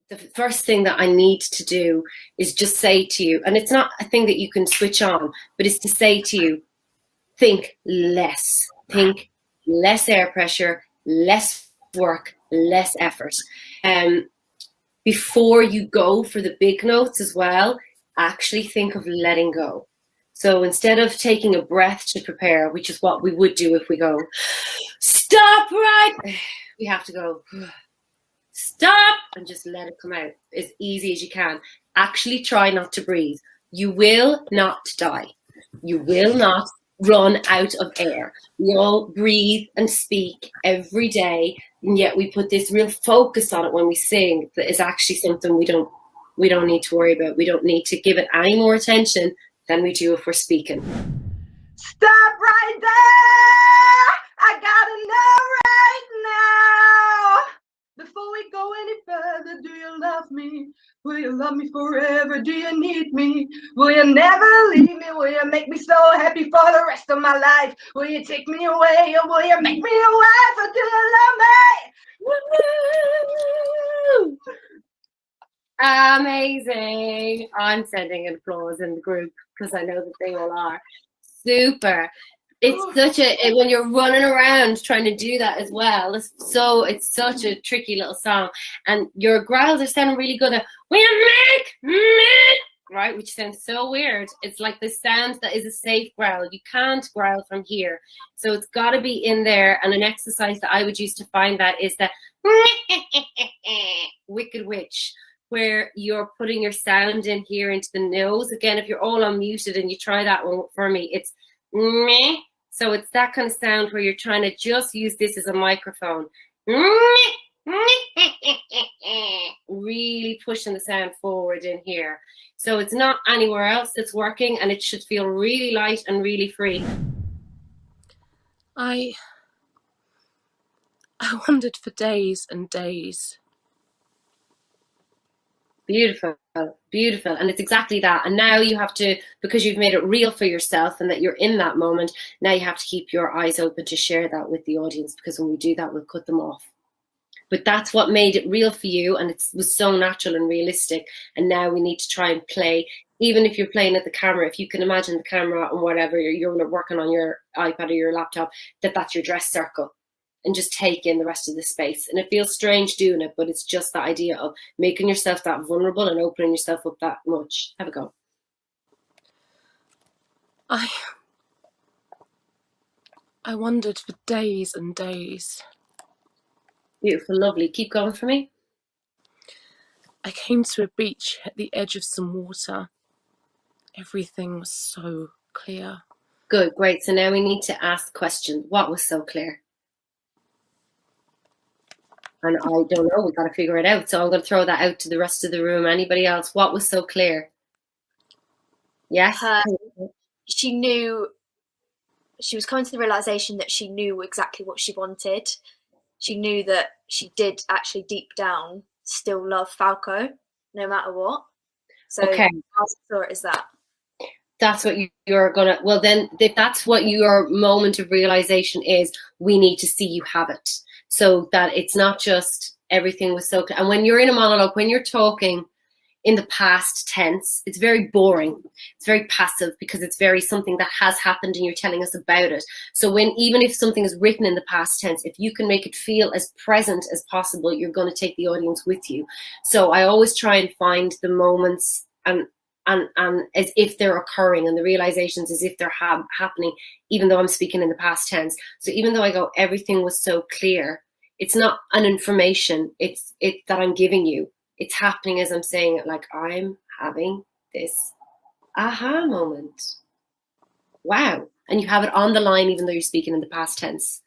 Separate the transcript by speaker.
Speaker 1: the first thing that I need to do is just say to you, and it's not a thing that you can switch on, but it's to say to you, think less air pressure, less work, less effort. Before you go for the big notes as well, actually think of letting go. So instead of taking a breath to prepare, which is what we would do if we go, stop right, we have to go, stop, and just let it come out as easy as you can. Actually try not to breathe. You will not die. You will not run out of air. We all breathe and speak every day, and yet we put this real focus on it when we sing that is actually something we don't need to worry about. We don't need to give it any more attention than we do if we're speaking.
Speaker 2: Stop right there! I gotta know right now. Before we go any further, do you love me? Will you love me forever? Do you need me? Will you never leave me? Will you make me so happy for the rest of my life? Will you take me away, or will you make me a wife? Or do you love me?
Speaker 1: Woo! Amazing. I'm sending an applause in the group because I know that they all are. Super. It's such a, when you're running around trying to do that as well, it's such a tricky little song. And your growls are sounding really good. Right, which sounds so weird. It's like the sound that is a safe growl. You can't growl from here. So it's got to be in there. And an exercise that I would use to find that is the Wicked Witch, where you're putting your sound in here into the nose. Again, if you're all unmuted and you try that one for me, it's meh. So it's that kind of sound where you're trying to just use this as a microphone. Really pushing the sound forward in here. So it's not anywhere else that's working, and it should feel really light and really free.
Speaker 3: I wondered for days and days.
Speaker 1: Beautiful, beautiful. And it's exactly that. And now you have to, because you've made it real for yourself and that you're in that moment, now you have to keep your eyes open to share that with the audience, because when we do that, we'll cut them off. But that's what made it real for you, and it was so natural and realistic. And now we need to try and play, even if you're playing at the camera, if you can imagine the camera and whatever, you're working on your iPad or your laptop, that's your dress circle. And just take in the rest of the space. And it feels strange doing it, but it's just the idea of making yourself that vulnerable and opening yourself up that much. Have a go.
Speaker 3: I wondered for days and days.
Speaker 1: Beautiful, lovely. Keep going for me.
Speaker 3: I came to a beach at the edge of some water. Everything was so clear.
Speaker 1: Good, great. So now we need to ask questions. What was so clear? And I don't know, we've got to figure it out. So I'm going to throw that out to the rest of the room. Anybody else? What was so clear? Yes?
Speaker 4: She knew, she was coming to the realization that she knew exactly what she wanted. She knew that she did actually deep down still love Falco, no matter what. So
Speaker 1: okay.
Speaker 4: I saw it as that.
Speaker 1: That's what you're going to, well then, if that's what your moment of realization is, we need to see you have it. So that it's not just everything was so clear. And when you're in a monologue, when you're talking in the past tense, it's very boring. It's very passive, because it's very something that has happened and you're telling us about it. So even if something is written in the past tense, if you can make it feel as present as possible, you're going to take the audience with you. So I always try and find the moments and as if they're occurring, and the realizations as if they're happening, even though I'm speaking in the past tense. So even though I go, everything was so clear, it's not an information, it's that I'm giving you. It's happening as I'm saying it, like I'm having this aha moment. Wow. And you have it on the line, even though you're speaking in the past tense.